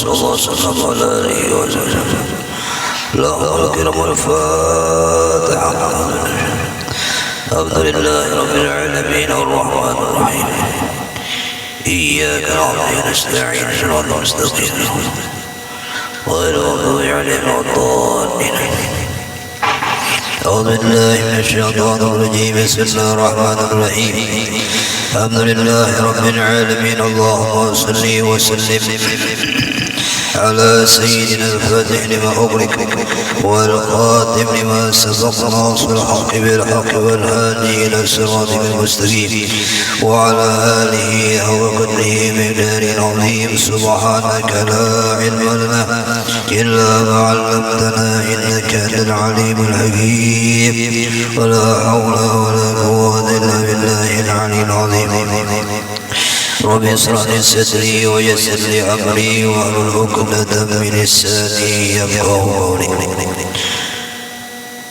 صلى الله وسلم على آله وسلم. اللهم الكرم والفاتحة. الحمد لله رب العالمين الرحمن الرحيم. إياك نعبد ونستعين صراط المستقيم غير المغضوب عليهم ولا الضالين. أعوذ بالله من الشيطان الرجيم. بسم الله الرحمن الرحيم. الحمد لله رب العالمين. اللهم صل وسلم على سيدنا الفاتح لما أغلق والخاتم لما سبق ناصر الحق بالحق والهادي إلى صراطك المستقيم وعلى آله وقدره مقدار عظيم. سبحانك لا علم لنا إلا ما علمتنا إنك أنت العليم الحكيم. ولا حول ولا قوة إلا بالله العلي العظيم. رب اشرح لي صدري ويسر لي أمري واحلل عقدة من لساني يفقهوا قولي.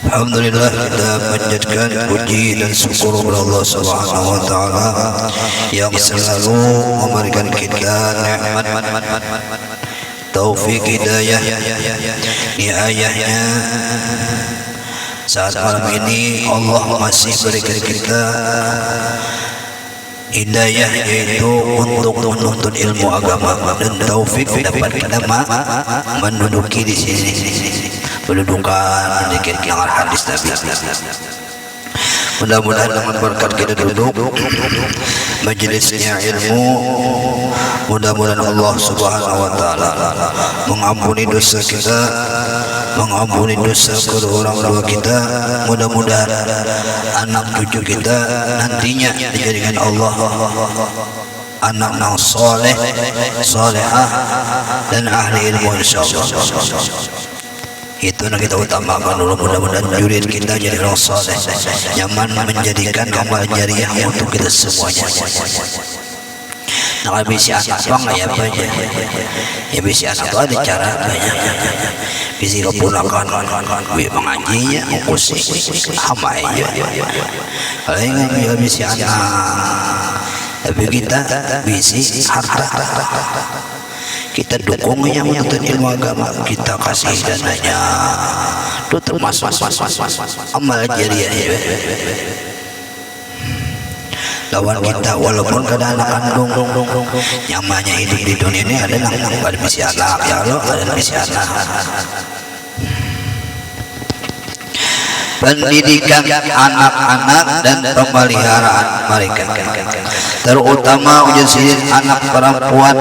Alhamdulillah, kita panjatkan puji dan syukur kepada Allah Subhanahu wa taala yang selalu memberikan kita nikmat, taufik, hidayah, niayahnya. Saat malam ini Allah masih berikan kita hidayah, yaitu untuk menuntut ilmu agama, dan taufik dapat kita menduduki di sini, mendudukan sedikit yang hadis Nabi. Mudah-mudahan dengan berkat kita duduk majelisnya ilmu, mudah-mudahan Allah Subhanahu wa taala mengampuni dosa kita, mengampuni dosa kedua orang tua kita. Mudah-mudahan anak cucu kita nantinya dijadikan Allah anak yang soleh, solehah, dan ahli ilmu insyaallah. Itu yang kita utamakan dulu. Mudah-mudahan jurid kita jadi orang soleh, nyaman menjadikan amal jariah untuk kita semuanya. Nah, bisi anak bang ya banyak, ya bisi anak tuh ada cara banyak. Bisi keponakan, mengajinya, ngusi, hamai ya. Kalau yang bisi anak, tapi kita bisi harta. Kita dukungnya untuk ilmu agama, kita kasih dananya. Itu termasuk amal jariah ya. Lawan kita walaupun kada anak kandung, nyamannya hidup di dunia ini ada yang bisa anak, ya Allah, ada bisa anak. Pendidikan anak-anak dan pemeliharaan mereka, terutama ujian anak perempuan,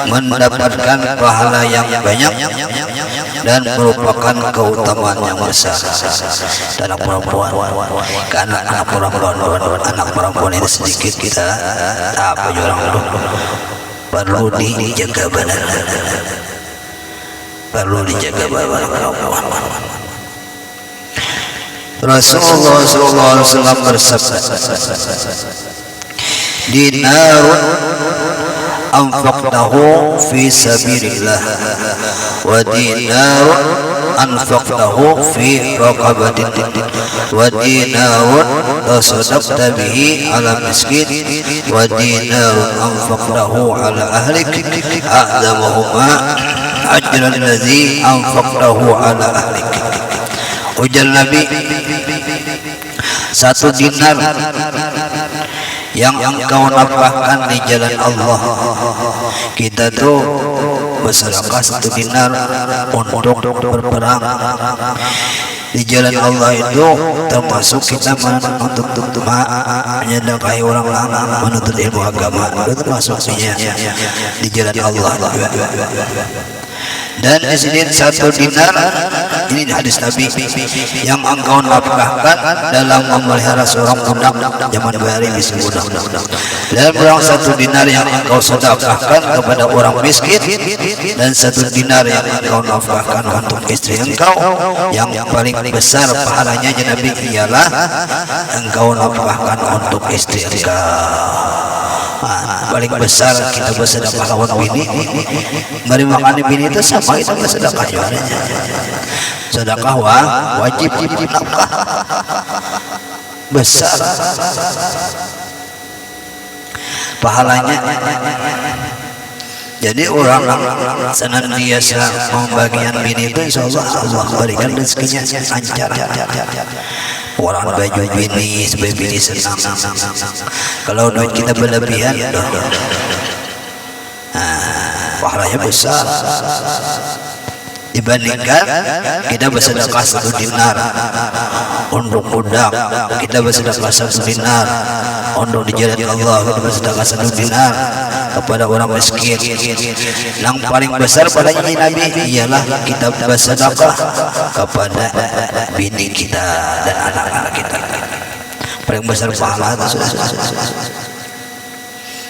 mendapatkan pahala yang banyak dan merupakan keutamaan yang besar. Anak perempuan, karena anak perempuan ini sedikit kita apa orang perlu dijaga benar, perlu dijaga benar. Rasulullah SAW bersabda, dinarun anfaqtahu fi sabilillah wa dinarun anfaqtahu fi raqabatin wa dinarun tasaddaqta bihi ala miskin wa dinarun anfaqtahu ala ahlik a'zamuhuma ajran alladhi anfaqtahu ala ahlik. Ujar Nabi, satu dinar yang engkau nafkahkan di jalan Allah, kita tuh bersedekah satu dinar untuk berperang di jalan Allah. Itu termasuk kita untuk menyedekahi orang lain, menuntut ilmu agama, itu termasuknya di jalan Allah. Dan di sini satu dinar ini hadis Nabi yang engkau nafkahkan dalam memelihara seorang budak zaman bahari bisa budak, dan berang satu dinar yang engkau sedekahkan kepada orang miskin, dan satu dinar yang engkau nafkahkan untuk istri engkau. Yang paling besar pahalanya Nabi ialah engkau nafkahkan untuk istri engkau. Paling besar kita bersedekah lawan bini, mari makan bini itu sama itu bersedekah juga. Sedekah wajib nafkah besar pahalanya. Jadi orang senantiasa membagikan bini itu, insya Allah berikan rezekinya lancar. Orang baju bini supaya bini senang. Kalau duit kita berlebihan, pahalanya besar. Dibandingkan kita bersedekah 1 dinar untuk budak, kita bersedekah 1 dinar untuk di jalan Allah, kita bersedekah 1 dinar kepada orang miskin. Yang paling besar pada ini Nabi ialah kita bersedekah kepada bini kita dan anak-anak kita. Paling besar pahala itu.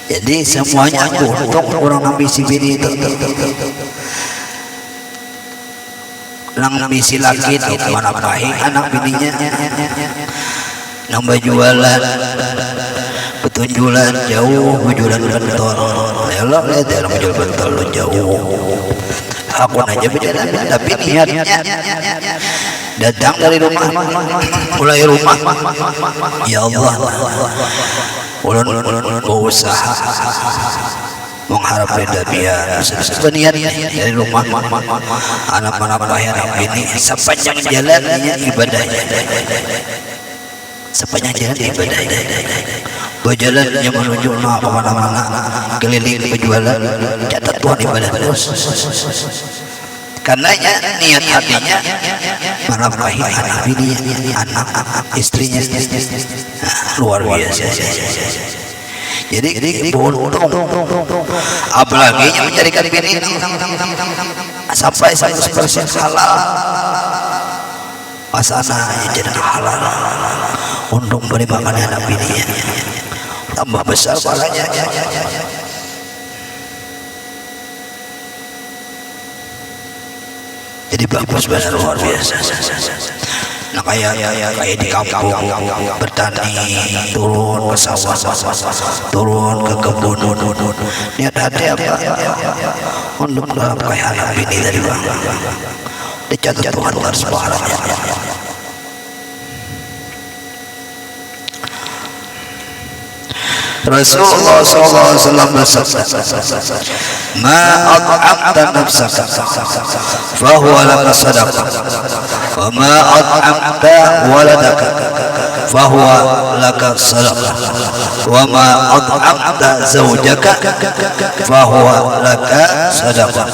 Jadi semuanya untuk orang ambisi bini itu. Nang bisi laki itu manapahi anak bininya, nang berjualan petunjulan jauh, berjualan bentol elok lihat orang berjualan bentol jauh, aku aja berjalan tapi niatnya datang dari rumah, mulai rumah ya Allah ulun berusaha mengharap beda biar berniat dari rumah anak-anak bahaya ini sepanjang jalannya ibadahnya, sepanjang jalan ibadahnya, berjalannya menuju kemana-mana, keliling berjualan, catat Tuhan ibadah terus. Karena niat hatinya menafkahi anak bini, anak istrinya, luar biasa. Jadi beruntung, apalagi yang mencarikan bini sampai 100% halal, asalnya jadi halal untuk beri makan anak bininya, tambah besar pahalanya. Jadi bagus benar, luar biasa. Nah kayak di kampung bertani, turun ke sawah, turun ke kebun, niat hati apa? Untuk menafkahi anak bini dari bang, dicatat Tuhan harus pahalanya. Rasulullah SAW bersabda, "Ma at'amta nafsaka, fahuwa laka sadaqah, wa ma at'amta waladaka, fahuwa laka sadaqah, wa ma at'amta zawjaka, fahuwa laka sadaqah,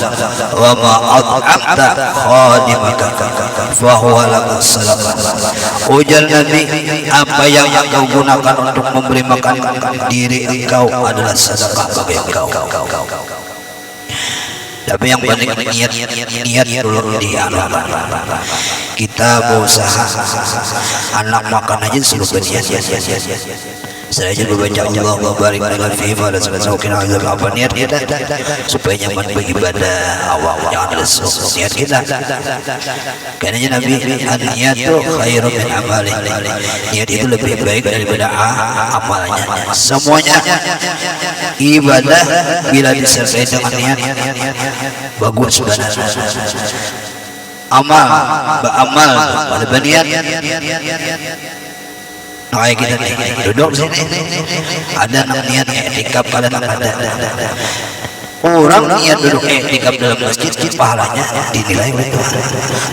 wa ma at'amta khadimaka, fahuwa laka sadaqah." Ujar Nabi, apa yang engkau gunakan untuk memberi makan diri engkau adalah sedekah bagi engkau. Tapi yang penting niat dulu diamalkan. Kita berusaha anak makan aja suruh berniat. Saya juga baca Allah barik lana fihi wa la tazawwaqina azab apa niat kita supaya nyaman beribadah, awal jangan lesu niat kita. Karena Nabi niat itu khairun min amali, niat itu lebih baik daripada amalannya. Semuanya ibadah bila disertai dengan niat bagus sebenarnya. Beramal pada berniat. Kayak kita nih duduk sini, ada niat i'tikaf, ada orang niat duduk i'tikaf dalam masjid, pahalanya dinilai oleh Tuhan.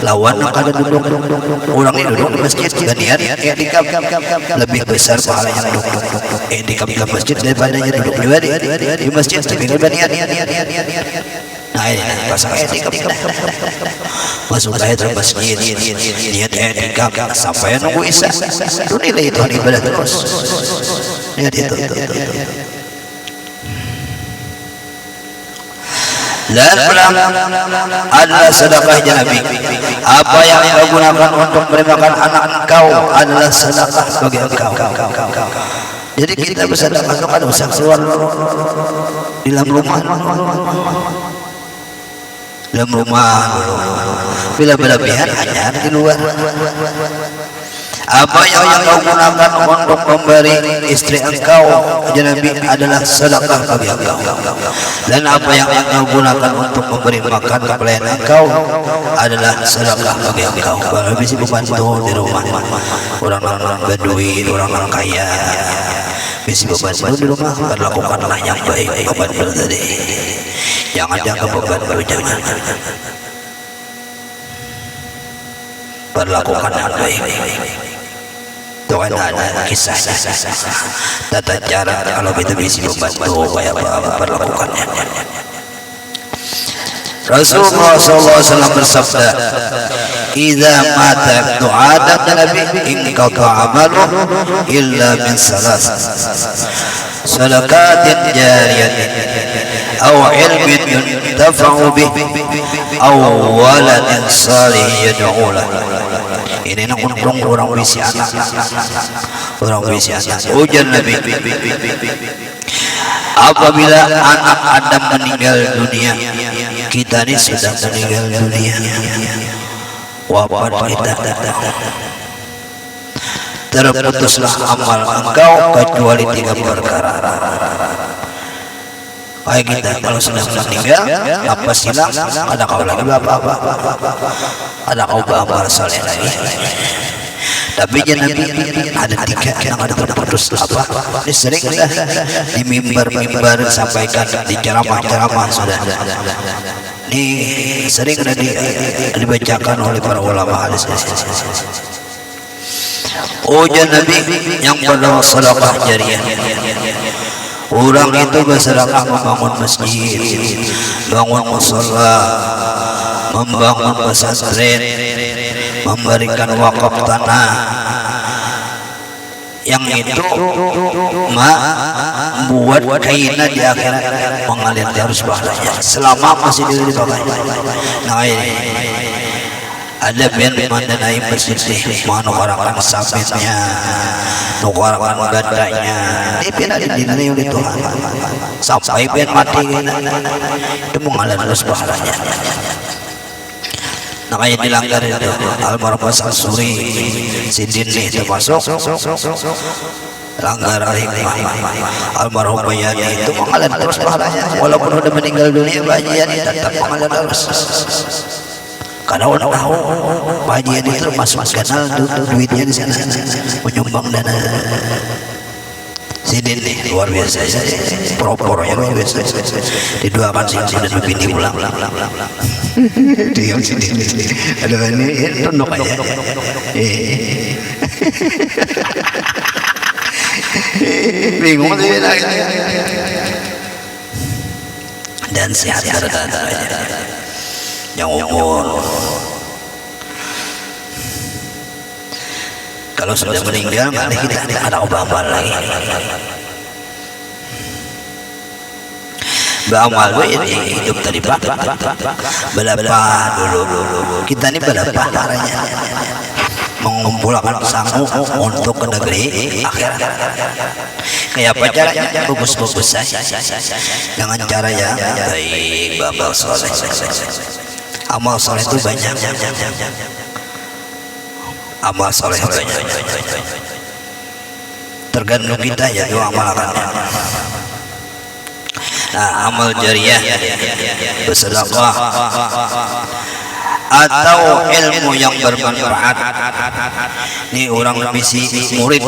Lawan kada duduk, orang ini duduk di masjid dan niat i'tikaf lebih besar pahalanya duduk i'tikaf dalam masjid daripada duduk di masjid tapi kada niat. Nah ini pasang i'tikaf masuk ke masjid, niat i'tikaf sampai nunggu isya, itu nilai itu ibadah terus. Niat itu. Dan adalah sedekahnya Nabi. Apa yang kau gunakan untuk memberi makan anak engkau adalah sedekah bagi engkau. Jadi kita bersedekah itu kan usah keluar di dalam rumah. Dalam rumah bila berlebihan hanya di luar. Apa yang kau gunakan untuk memberi istri engkau Nabi adalah sedekah bagi engkau. Dan apa yang engkau gunakan untuk memberi makan ke pelayan engkau adalah sedekah bagi engkau. Kalau bisa membantu di rumah orang-orang Badui, orang-orang kaya, bisa membantu di rumah, lakukanlah yang baik kepada tadi. Jangan dianggap beban kerjanya. Perlakukan dengan baik. Tuhan ada kisahnya, tata cara kalau itu bisa membantu supaya perlakukannya. Rasulullah SAW bersabda, "Idza mata ibnu Adam nabi inqata amaluhu illa min salas, sadaqatin jariyatin, aw ilmin yuntafa'u bih, aw waladin salih yad'u lahu." Ini orang berisi anak, orang berisi anak. Ujar Nabi, apabila anak Adam meninggal dunia, kita ini sudah meninggal dunia, wafat kita, terputuslah amal engkau kecuali 3 perkara. Baik kita kalau sudah meninggal, apa silang, ada kau lagi bapak, ada kau bapak saleh lagi. Tapi jangan ada 3 yang ada terputus apa? Ini sering di mimbar sampaikan di ceramah-ceramah sudah. Ini sering dibacakan oleh para ulama hadis. Ujar Nabi yang bernama sedekah jariyah. Orang itu bersedekah membangun masjid, bangun mushola, membangun pesantren, memberikan wakaf tanah. Yang itu membuat kainnya di akhirat mengalir terus pahalanya selama masih dipakai. Nah ini ada ben mandanai masjid menukarakan sabitnya, menukarakan gadanya, ini pernah dinilai oleh Tuhan sampai ben mati itu mengalir terus pahalanya. Nah kayak dilanggar itu almarhum Suri Sidin nih termasuk langgar hikmah. Almarhum Bayani itu mengalir terus pahalanya walaupun udah meninggal dunia, Bayani tetap mengalir terus. Karena orang tahu Bayani itu masuk kanal duitnya di sana menyumbang dana. Sidin nih luar biasa, propornya luar biasa. Didoakan sih dan lebih ulang. Diam sini. Ada ini tunduk aja. Bingung sih. Dan sehat berkata yang umur. Kalau sudah meninggal, mari kita ada obat lagi. Beramal ini hidup tadi pak, berapa dulu kita ini berapa caranya mengumpulkan sangu untuk ke negeri akhirat. Kayak apa caranya? Bagus-bagus saja, dengan cara yang baik, bapak soleh. Amal soleh itu banyak. Amal soleh banyak. Tergantung kita ya doa amalkannya. Nah, amal jariyah, bersedekah atau ilmu yang bermanfaat. Ini orang bisi murid.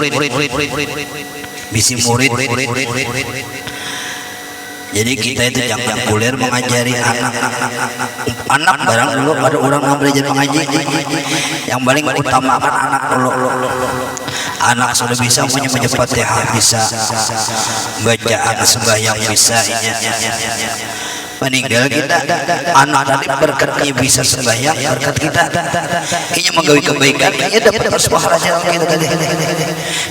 Jadi kita itu jangan kuliah mengajari anak barang dulu pada orang yang belajar mengaji. Yang paling utamakan anak dulu. Anak sudah bisa menyebut Fatihah, bisa bacaan sembahyang, bisa meninggal kita anak tadi berkatnya bisa sembahyang, berkat kita ini menggawi kebaikan, ini dapat terus pahalanya kita tadi.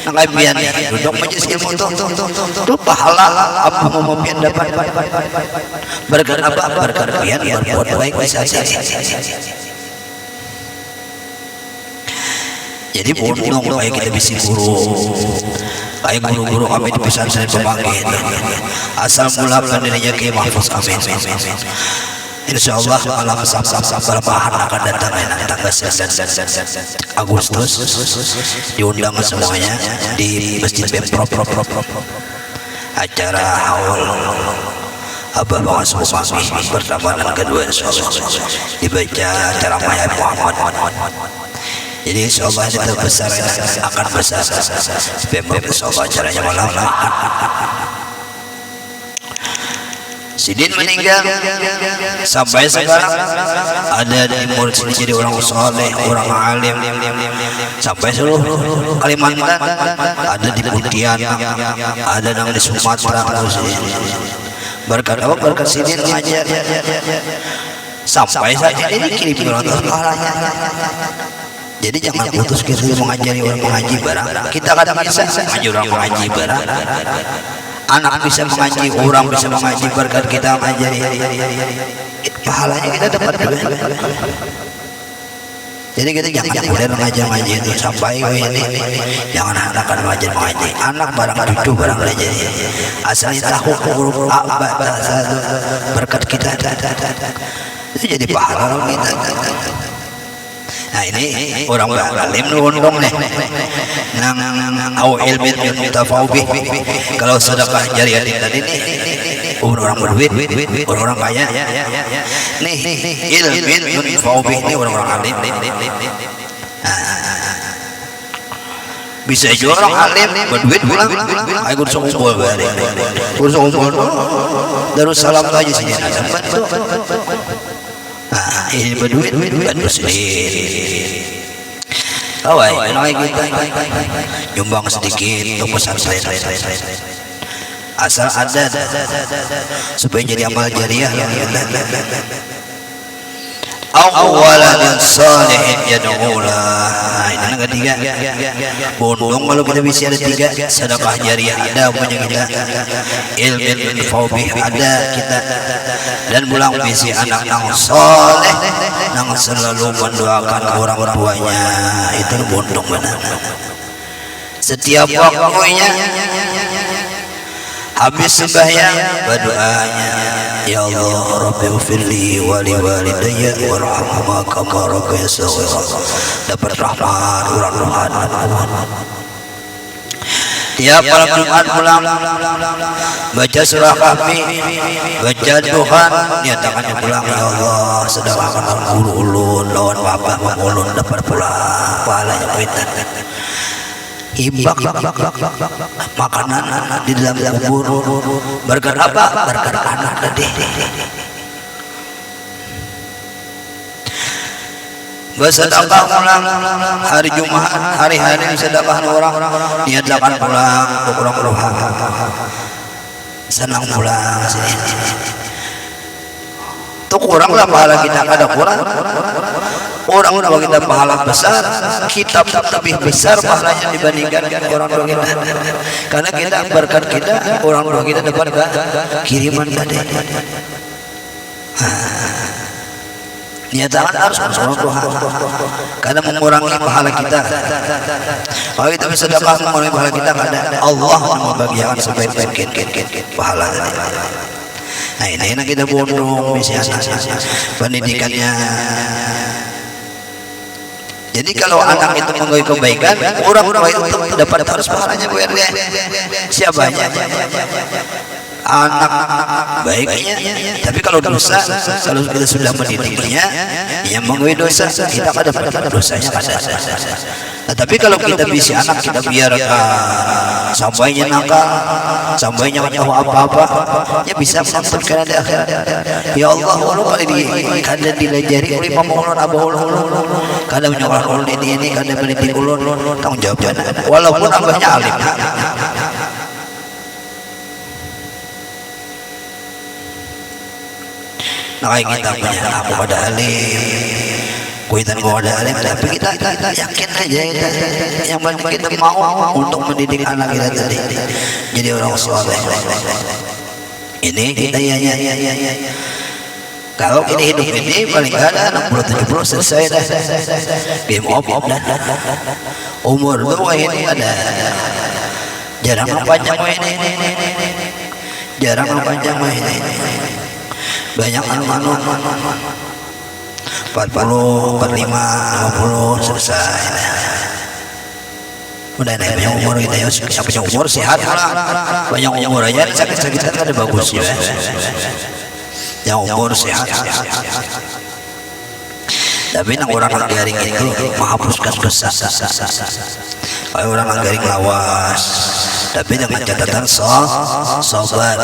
Nah biar duduk majelis ilmu itu pahala apa mau pian dapat berkat apa? Berkat pian berbuat baik saja. Jadi bondong kayak kita bisa guru, kayak guru-guru kami di pesantren Pemangkin. Asal mula pendirinya Kiai Mahfuz amin. Insya Allah malam Sabtu berbahan akan datang tanggal 9 Agustus diundang semuanya di Masjid Pemprov. Acara haul Abah Bawa Subuh pertemuan kedua insya Allah dibaca ceramah Muhammad. Jadi insya Allah itu besar akan besar. Pemprov insya Allah acaranya malam. Sidin meninggal, sampai sekarang ada di murid sini jadi orang soleh, orang alim, sampai seluruh Kalimantan, ada di Pontianak, ada di Sumatera. Berkat apa? Berkat Sidin ngajar, sampai saat ini dikirim orang sekolahnya. Jadi jangan putus kita mengajari orang mengaji barang. Kita kadang bisa ngaji orang mengaji barang. Anak bisa mengaji, orang bisa mengaji berkat kita mengajari. Pahalanya kita dapat juga. Jadi kita jangan boleh mengaji itu sampai ini. Jangan anak mengaji. Anak barang cucu barang belajar. Asalnya tahu huruf A, ba, berkat kita. Itu jadi pahala kita. Nah ini orang alim nundong nih nang au ilmin mutafawbih. Kalau sedekah jariah tadi nih orang berduit, orang kaya nih ilmin mutafawbih ini orang alim. Bisa juga orang alim berduit pulang ayo kursus ngumpul balik kursus ngumpul Darussalam aja sih ini berduit bantu sendiri. Awai, kita nyumbang sedikit untuk pesantren. Asal ada supaya jadi amal jariah. Awalan salihin yad'ulah. Ini yang ketiga. Bondong kalau kita bisa ada tiga. Sedekah jariah ada punya kita. Ilmu fawbih ada kita. Dan pulang visi anak yang soleh yang selalu mendoakan orang tuanya. Itu bondong benar. Setiap waktunya habis sembahyang berdoanya, ya Allah Rabbi ufirli wali walidayya warhamhuma kama rabbayani shaghira. Dapat rahmat orang Tuhan. Tiap malam Jumat pulang baca surah Kahfi, baca Tuhan, nyatakan pulang, ya Allah sedangkan guru ulun lawan bapak mengulun dapat pulang pahalanya kuitan. Ibak makanan di dalam kubur berkat apa? Berkat anak tadi. Bersedekah pulang hari Jumat, hari-hari sedekah orang niatkan pulang orang senang pulang sini. Tuh kurang lah pahala kita kada kurang. Orang bagi kita pahala besar, kitab lebih besar pahalanya dibandingkan orang tua kita. Karena kita berkat kita, orang tua kita dapat kiriman tadi. Niatan harus orang tua, karena mengurangi pahala kita. Kalau kita bisa dapat mengurangi pahala kita, kada Allah membagikan sebaik-baik pahala. Nah ini kita bodoh misalnya pendidikannya. Jadi kalau anak itu menggapai kebaikan, orang tua itu dapat harus pahalanya bu RW. Siapanya? Anak baiknya. Tapi kalau dosa, kalau kita sudah mendidiknya, yang menggapai dosa kita kada dapat dosanya kada. Nah, tapi kalau kita bisa anak kita biarkan sampainya nakal, sampainya nggak tahu apa-apa, ya bisa mengampuni di akhirat. Ya Allah, walau kali di kada dilajari oleh pamulun abah ulun, kada menyoal ulun ini kada mendidik ulun, tanggung jawabnya. Walaupun abahnya alim. Nah kita punya anak pada alim. Kuitan gua ada alim, tapi kita yakin aja yang paling kita mau untuk mendidik anak kita tadi jadi orang soleh. Ini kita ya. Kalau kita hidup ini paling ada 60-70 selesai dah. Game over dah. Umur tua ini ada jarang panjang ini. Jarang panjang ini. Banyak anu 40, 45, 50 selesai. Udah banyak umur kita ya, punya umur sehat lah. Banyak umur aja sakit-sakitan ada bagus ya. Yang umur sehat. Tapi nang orang garing itu menghapuskan dosa. Kalau orang garing lawas, tapi dengan catatan sabar.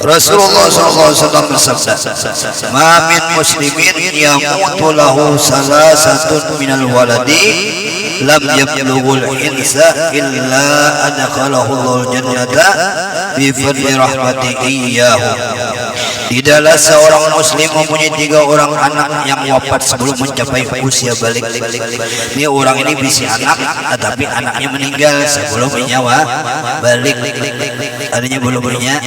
Rasulullah SAW bersabda, "Ma min muslimin yamutu lahu salasatun minal waladi lam yablughul hinsa illa adkhalahu Allahul jannata bi fadli rahmatihi iyyahu." Tidaklah seorang muslim mempunyai 3 orang anak yang wafat sebelum mencapai usia balik. Ini orang ini bisa anak, tetapi anaknya meninggal sebelum nyawa balik. Artinya belum punya,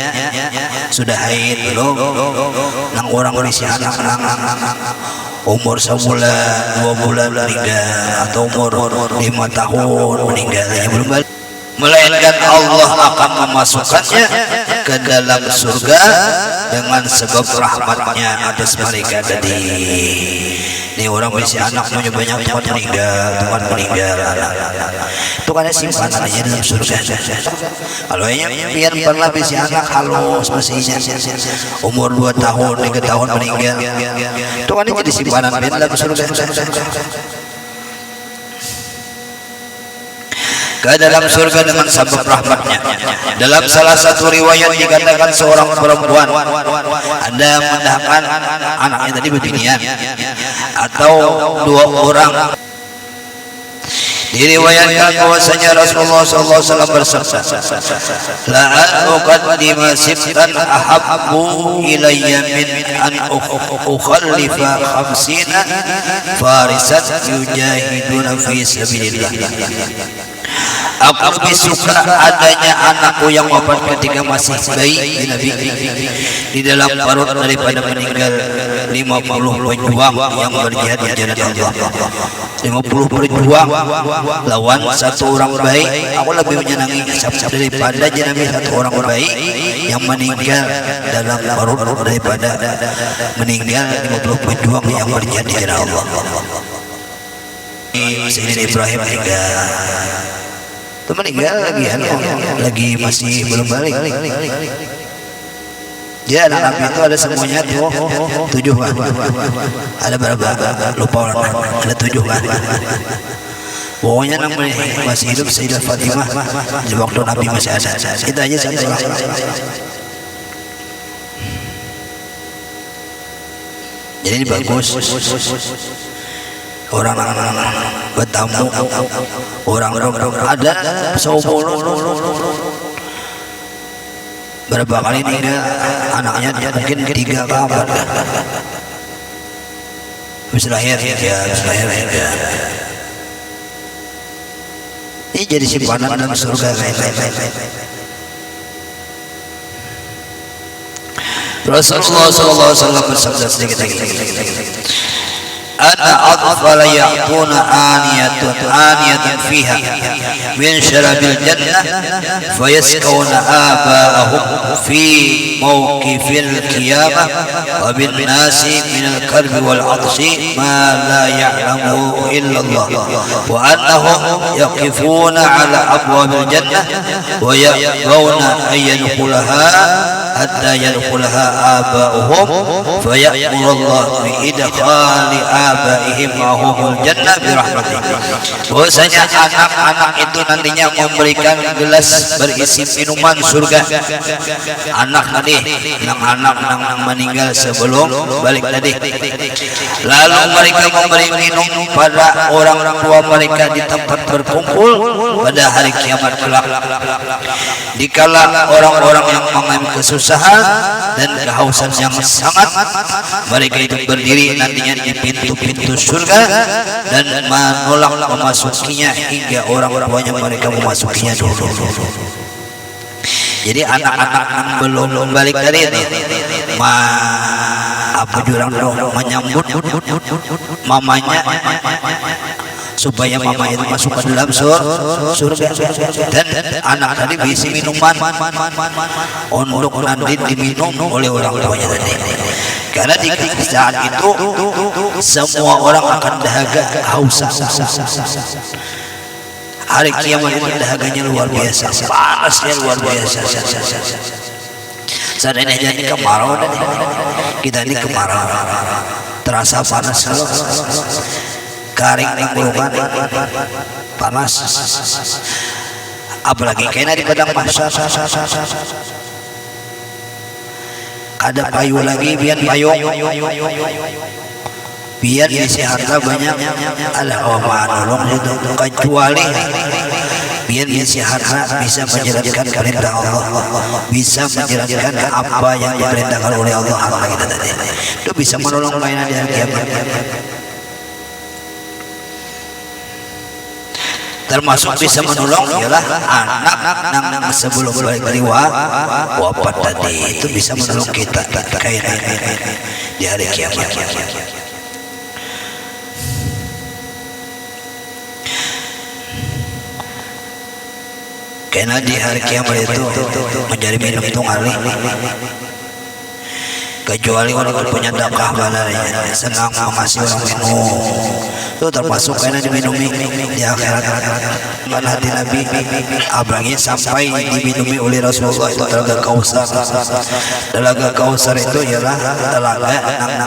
sudah haid belum. Nang orang bisa anak umur sebulan, 2 bulan meninggal, atau umur 5 tahun meninggal, belum balik. Melainkan Allah akan memasukkannya ke dalam surga dengan sebab rahmatnya atas mereka tadi. Ini orang bisa anak punya banyak tempat meninggal, itu kan simpanan aja dalam surga. Kalau biar pernah bisa anak halus mestinya umur 2 tahun 3 tahun meninggal, itu kan jadi simpanan dalam surga. Ke dalam surga dengan sebab rahmatnya. Dalam salah satu riwayat dikatakan seorang perempuan ada mendahkan anaknya tadi beginian, atau 2 orang. Diriwayatkan bahwasanya Rasulullah SAW bersabda, "La uqaddima sittan ahabbu ilayya min an ukhallifa 50 farisan yujahiduna fi sabilillah." Aku lebih suka adanya anakku yang wafat ketika masih bayi Nabi di dalam perut daripada meninggal 50 pejuang yang berjihad di jalan Allah. 50 pejuang lawan 1 orang baik. Aku lebih menyenangi daripada Nabi 1 orang baik yang meninggal dalam perut daripada meninggal 50 pejuang yang berjihad di jalan Allah. Sayyidina Ibrahim itu meninggal lagi masih belum balik. Ya, anak Nabi itu ada semuanya 7 kan? Ada berapa? Lupa orang. Ada 7 kan? Pokoknya namanya masih hidup Sayyidah Fatimah di waktu Nabi masih ada. Itu aja satu. Jadi ini bagus. Orang bertamu, orang ada seumur berapa kali nikah anaknya mungkin 3 kabar bisa lahir ya. Ini jadi simpanan dalam surga. Rasulullah SAW bersabda sedikit lagi, "Ana atfala ya'tuna aniyatan fiha min syarabil jannah fayaskawna aba'ahum fi mawqifil qiyamah wa bin nasi minal karbi wal atsi ma la ya'lamu illa Allah wa annahum yaqifuna ala abwabil jannah wa ya'bawna ayyadkhulaha hatta yadkhulaha aba'uhum fa ya'muru Allah bi idkhali abaihim ma'humul jannah bi rahmatih." Bahwasanya anak-anak itu nantinya memberikan gelas berisi minuman surga. Anak tadi, anak meninggal sebelum balik tadi. Lalu mereka memberi minum pada orang tua mereka di tempat berkumpul pada hari kiamat kelak. Dikala orang-orang yang mengalami kesusahan dan kehausan yang sangat, mereka itu berdiri nantinya di pintu-pintu surga dan menolak memasukinya hingga orang tuanya mereka memasukinya dulu. Jadi anak-anak yang belum balik dari itu apa jurang menyambut mamanya supaya mama itu masuk ke dalam surga, dan anak tadi berisi minuman untuk nanti diminum oleh orang tuanya tadi. Karena di saat itu semua orang akan dahaga haus. Hari kiamat itu dahaganya luar biasa, panasnya luar biasa. Saat ini jadi kemarau, kita ini kemarau, terasa panas, garing tenggorokan, panas. Apalagi kena di padang mahsyar. Ada payu lagi biar payung, biar isi harta banyak. Alah nolong itu, kecuali biar isi harta bisa menjalankan perintah Allah, bisa menjalankan apa yang diperintahkan oleh Allah. Kita tadi itu bisa menolong mainan di hari kiamat. Termasuk bisa menolong ialah anak nang sebelum balik dari wafat tadi, itu bisa menolong kita di hari kiamat. Karena di hari kiamat itu menjadi minum tunggali, kecuali orang punya dakah balarnya senang mengasih orang minum, itu termasuk karena diminumi di akhirat. Karena hati Nabi apalagi sampai diminumi oleh Rasulullah itu telaga Kausar. Telaga Kausar itu ialah telaga yang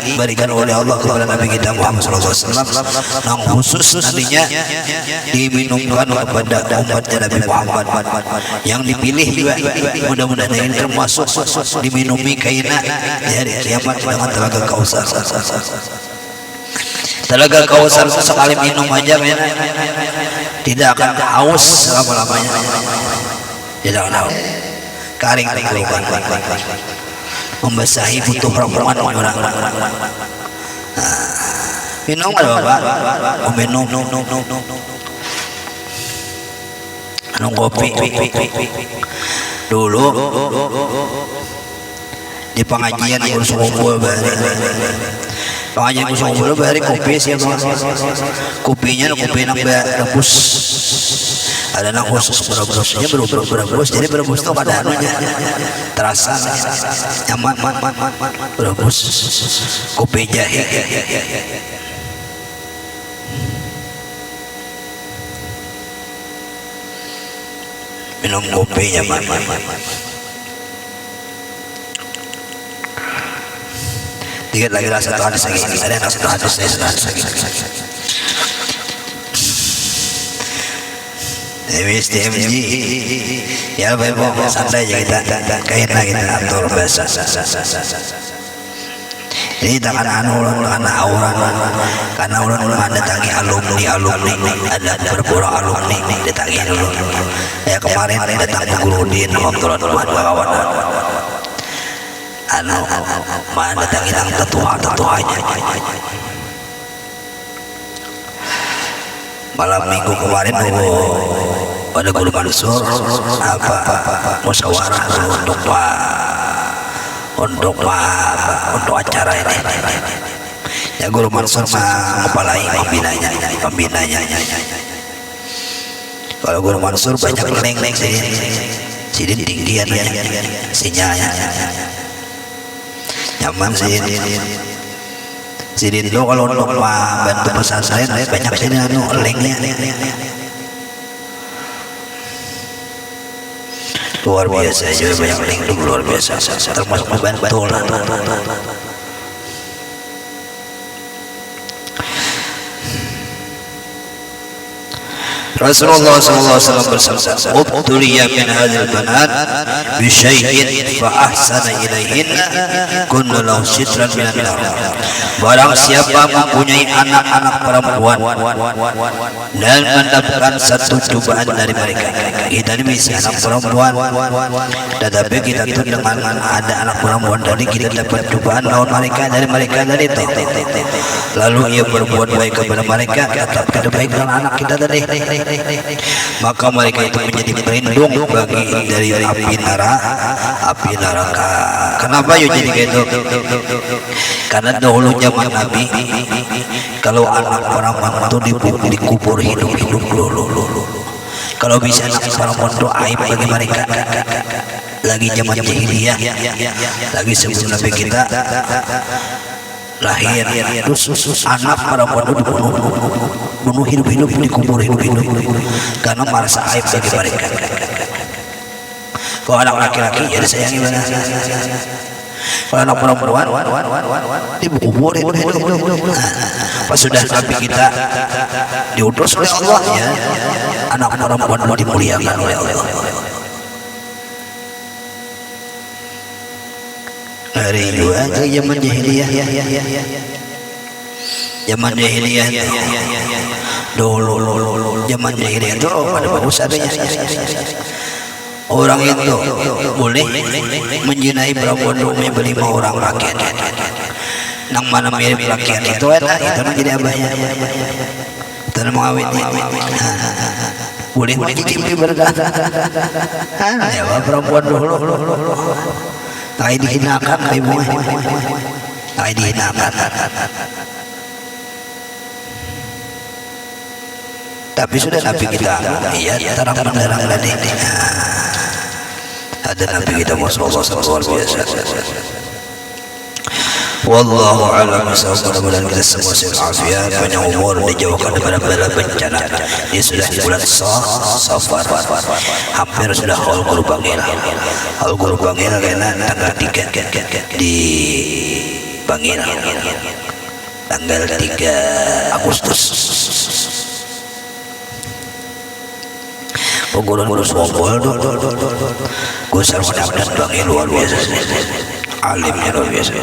diberikan oleh Allah kepada Nabi kita Muhammad SAW, yang khusus nantinya diminumkan kepada umatnya Nabi Muhammad, yang dipilih juga mudah-mudahan ini termasuk diminumi kaina di hari kiamat dengan telaga Kausar. Telaga Kausar itu sekali minum aja tidak akan haus selama-lamanya, tidak akan haus, kering tenggorokan, membasahi butuh perempuan orang. Minum ada Bapak, minum kopi dulu di pengajian urus kumpul pengajian urus kumpul bahari kopi siapa kopinya kopi nang rebus, ada nang khusus berebusnya berebus, jadi berebus itu pada anunya terasa nyaman berebus kopi jahe. Minum kopi nyaman. Dikit lagi rasa satu hadis lagi, ada yang satu hadis lagi. MSTMG ya Bapak santai aja kita kayaknya kita atur bahasa. Ini tak akan karena orang mendatangi alumni ada beberapa alumni datangi dulu. Ya kemarin datang Gurudin waktu kawan mendatangi yang tetua-tetuanya. Malam minggu kemarin pada Guru Mansur musyawarah untuk acara ini. Ya Guru Mansur mengepalai pembinanya. Kalau Guru Mansur banyak leng sidin tinggian sinyalnya nyaman sidin lo kalau untuk bantu pesantren banyak sini lengnya luar biasa, juga banyak link itu luar biasa, termasuk membantu lah. Rasulullah SAW bersabda, "Ubtuliya min hadhil banat bi syai'in fa ahsana ilaihinna kunna lahu sitran minan nar." Barang siapa mempunyai anak-anak perempuan dan mendapatkan satu cobaan dari mereka, kita ini bisa anak perempuan, tetapi kita itu dengan ada anak perempuan tadi kita dapat cobaan lawan mereka dari itu, lalu ia berbuat baik kepada mereka, tetap kita baik dengan anak kita tadi, maka mereka itu menjadi pelindung bagi dari api neraka. Kenapa ya jadi gitu? Karena dahulu zaman Nabi, kalau anak perempuan itu dikubur hidup dulu. Kalau bisa anak perempuan itu aib bagi mereka. Lagi zaman jahiliyah, lagi sebelum Nabi kita lahir, terus anak perempuan itu bunuh hidup dikubur hidup karena merasa aib bagi mereka. Kalau anak laki-laki ya disayangi banget, kalau anak perempuan dikubur hidup. Pas sudah Nabi kita diutus oleh Allah, ya anak perempuan dimuliakan oleh Allah. Hari juga zaman jahiliyah. Zaman jahiliyah dulu zaman jahiliyah itu pada bagus adanya. Orang itu boleh menjinai perempuan rumahnya berlima orang rakyat. Nang mana mirip rakyat itu enak, itu nang jadi abahnya. Tanah mengawinnya. Boleh dicicipi berkah. Ya perempuan dulu. Tak dihinakan ibu. Tak dihinakan. Tapi sudah Nabi kita, iya terang benderang tadi. Ada Nabi kita Rasulullah luar biasa. Wallahu a'lam bishawab. Mudah-mudahan kita semua sehat afiat, panjang umur, dijauhkan daripada bala bencana. Ini sudah bulan Safar, hampir sudah haul guru bangil. Haul guru bangil karena tanggal 3 di Bangil, tanggal 3 Agustus. Guru-guru Sombol gue sama dapat Bangil luar biasa, alimnya luar biasa.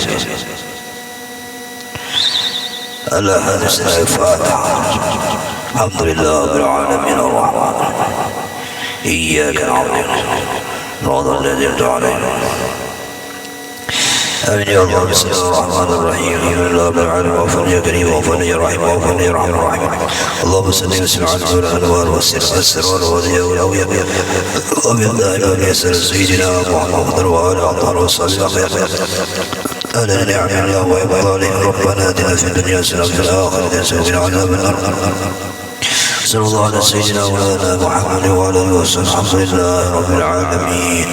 Alhamdulillah rabbil alamin arrahman iyyaka na'budu wa iyyaka nasta'in. آمين يا الله. بسم الله الرحمن الرحيم. الحمد لله رب العالمين. وغفر يا كريم وغفر يا رحيم وغفر يا رحمن الرحيم. اللهم صل وسلم على الانوار والاسرار والضياء والاوياء وبالله واليسر سيدنا محمد وعلى اله وصحبه اخيار. على نعم الله وإفضاله. ربنا آتنا في الدنيا حسنة وفي الآخرة حسنة وقنا عذاب النار. صلى الله على سيدنا مولانا محمد وعلى آله وصحبه. الحمد لله رب العالمين.